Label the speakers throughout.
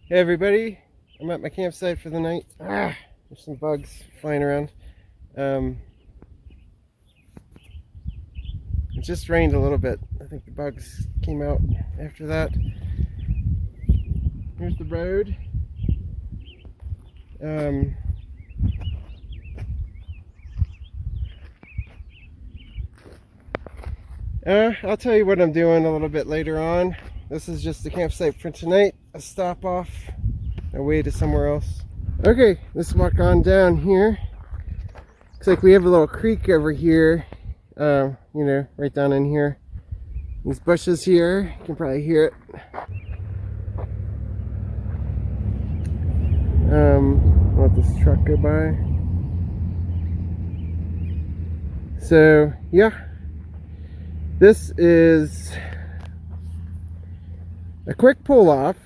Speaker 1: Hey everybody, I'm at my campsite for the night. There's some bugs flying around. It just rained a little bit. I think the bugs came out after that. Here's the road. I'll tell you what I'm doing a little bit later on. This is just the campsite for tonight. A stop off, a way to somewhere else. Okay, let's walk on down here. Looks like we have a little creek over here. Right down in here. These bushes here, you can probably hear it. I'll let this truck go by. So, yeah. This is a quick pull off.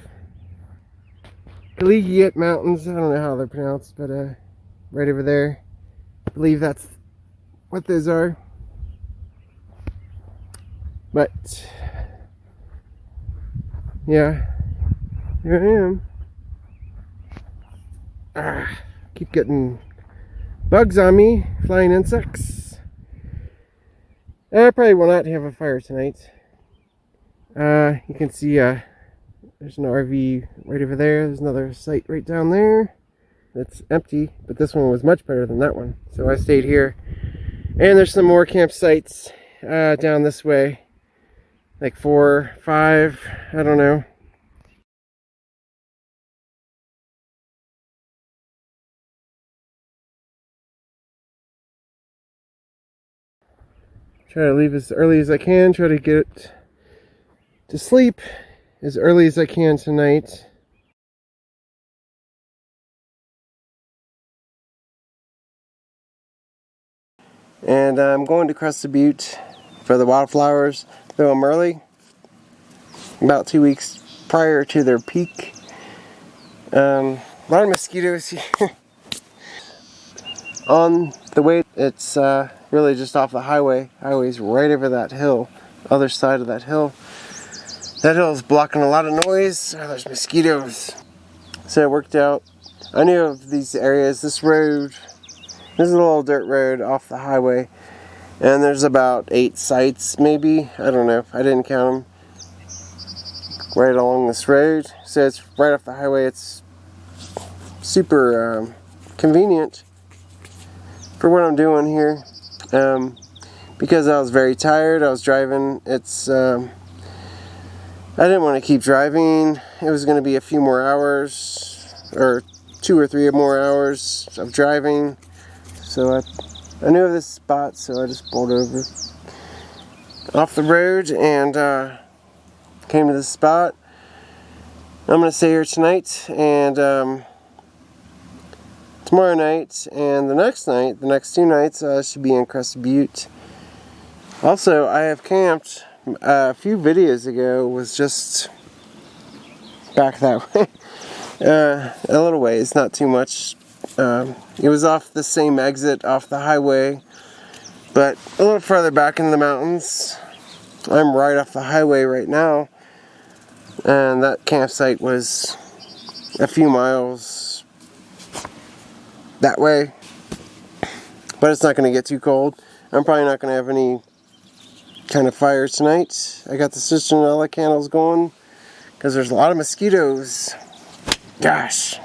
Speaker 1: Collegiate Mountains, I don't know how they're pronounced, but right over there. I believe that's what those are. But yeah, here I am. Keep getting bugs on me, flying insects. I probably will not have a fire tonight. You can see there's an RV right over there. There's another site right down there that's empty, but this one was much better than that one, so I stayed here. And there's some more campsites down this way, like 4, 5, I don't know. Try to leave as early as I can, try to get to sleep as early as I can tonight. And I'm going to cross the butte for the wildflowers, though I'm early, about 2 weeks prior to their peak. A lot of mosquitoes here. On the way, it's really just off the highway. Highway's right over that hill, other side of that hill. That hill is blocking a lot of noise. Oh, there's mosquitoes. So it worked out. I knew of these areas. This road, this is a little dirt road off the highway, and there's about 8 sites, maybe. I don't know. I didn't count them. Right along this road. So it's right off the highway. It's super convenient for what I'm doing here. Because I was very tired. I was driving. I didn't want to keep driving. It was going to be a few more hours, or 2 or 3 more hours of driving. So I knew of this spot, so I just pulled over off the road and came to this spot. I'm going to stay here tonight and tomorrow night and the next night, the next 2 nights, I should be in Crested Butte. Also, I have camped a few videos ago, was just back that way. A little ways, not too much. It was off the same exit off the highway, but a little further back in the mountains. I'm right off the highway right now, and that campsite was a few miles that way. But it's not going to get too cold. I'm probably not going to have any kind of fire tonight. I got the citronella candles going because there's a lot of mosquitoes. Gosh.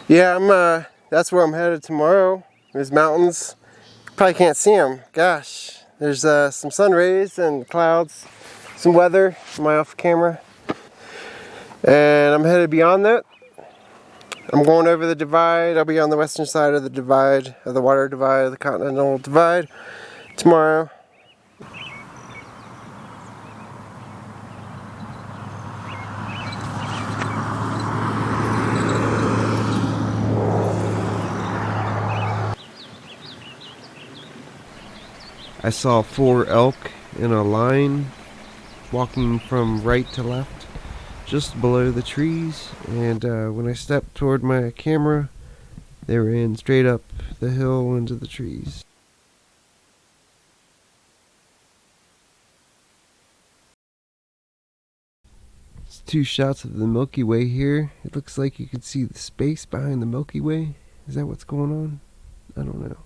Speaker 1: Yeah, that's where I'm headed tomorrow. There's mountains. Probably can't see them. Gosh. There's some sun rays and clouds, some weather on my off camera. And I'm headed beyond that. I'm going over the divide. I'll be on the western side of the divide, of the water divide, the continental divide tomorrow. I saw 4 elk in a line walking from right to left, just below the trees, and when I stepped toward my camera, they ran straight up the hill into the trees. It's two shots of the Milky Way here. It looks like you can see the space behind the Milky Way. Is that what's going on? I don't know.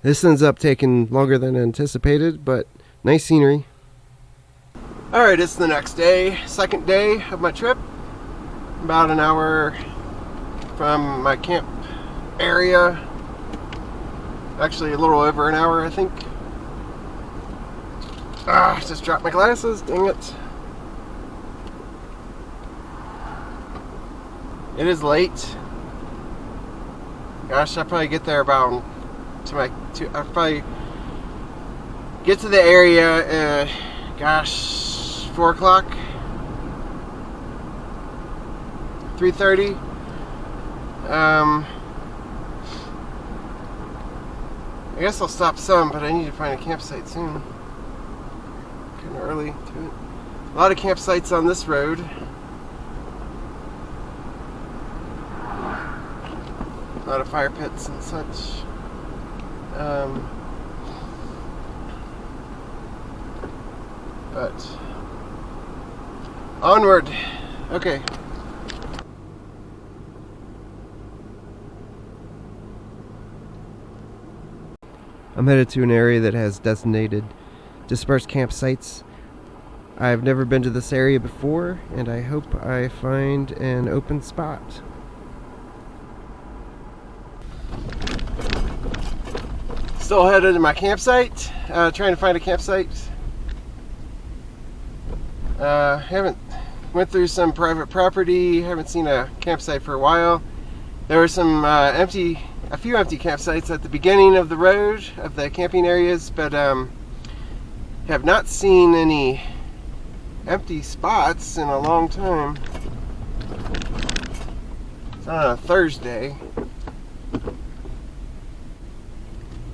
Speaker 1: This ends up taking longer than anticipated, but nice scenery. Alright, it's the next day, second day of my trip. About an hour from my camp area. Actually, a little over an hour, I think. Just dropped my glasses, dang it. It is late. Gosh, I'll probably get there about I'll probably get to the area, 4 o'clock, 3:30. I guess I'll stop some, but I need to find a campsite soon. Kind of early to it. A lot of campsites on this road. A lot of fire pits and such. But onward. Okay. I'm headed to an area that has designated dispersed campsites. I've never been to this area before, and I hope I find an open spot. Still headed to my campsite, trying to find a campsite. Haven't went through some private property, haven't seen a campsite for a while. There were some a few empty campsites at the beginning of the road, of the camping areas, but have not seen any empty spots in a long time. It's on a Thursday.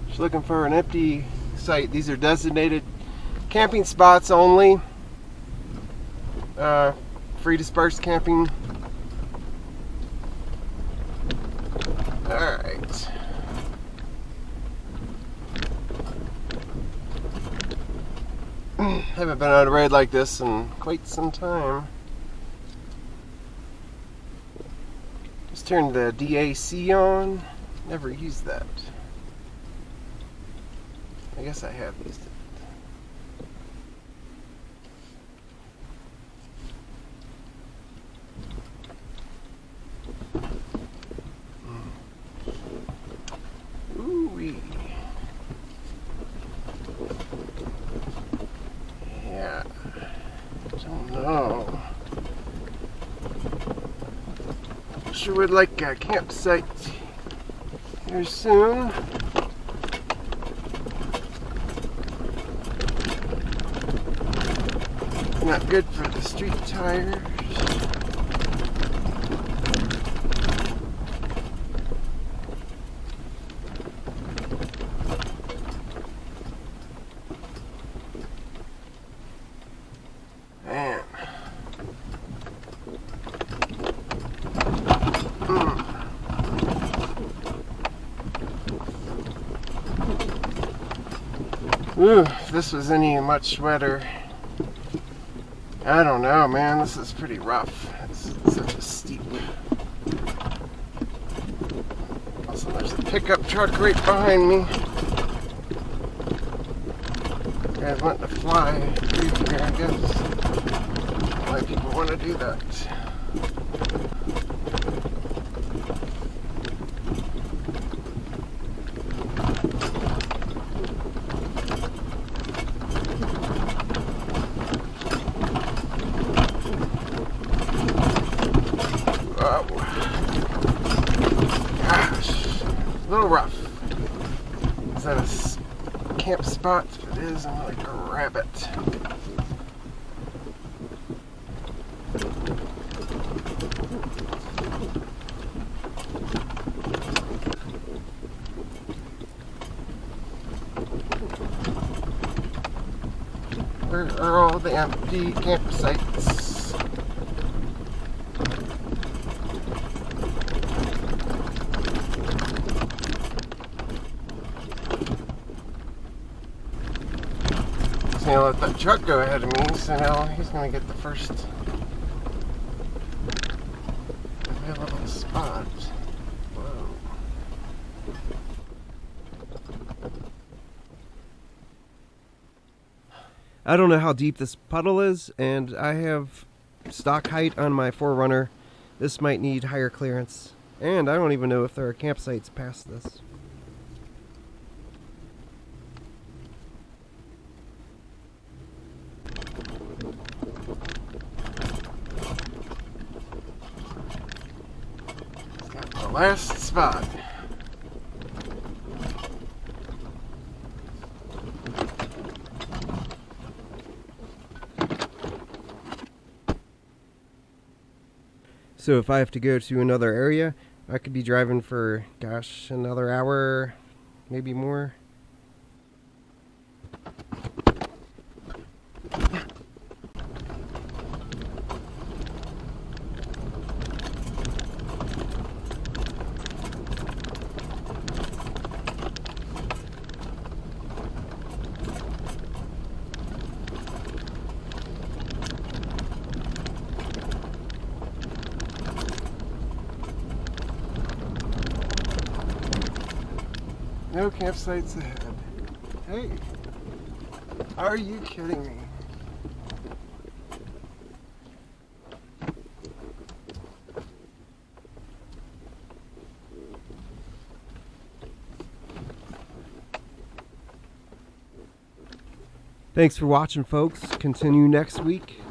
Speaker 1: Just looking for an empty site. These are designated camping spots only. Free dispersed camping. Alright. Haven't been on a road like this in quite some time. Just turned the DAC on. Never used that. I guess I have used it. Ooh-wee. Yeah. Don't know. Sure would like a campsite here soon. Not good for the street tires. Man. Ooh, if this was any much wetter. I don't know, man. This is pretty rough. It's such a steep. Also, there's a pickup truck right behind me. Guys want to fly through here, I guess. Why people want to do that? little rough. Is that a camp spot? If it is, I'm gonna grab it. Where are all the empty campsites? Just gonna let that truck go ahead of me, so now he's gonna get the first available spot. Whoa. I don't know how deep this puddle is, and I have stock height on my 4Runner. This might need higher clearance, and I don't even know if there are campsites past this. Got the last spot. So if I have to go to another area, I could be driving for, gosh, another hour, maybe more. No campsites ahead. Hey, are you kidding me? Thanks for watching, folks. Continue next week.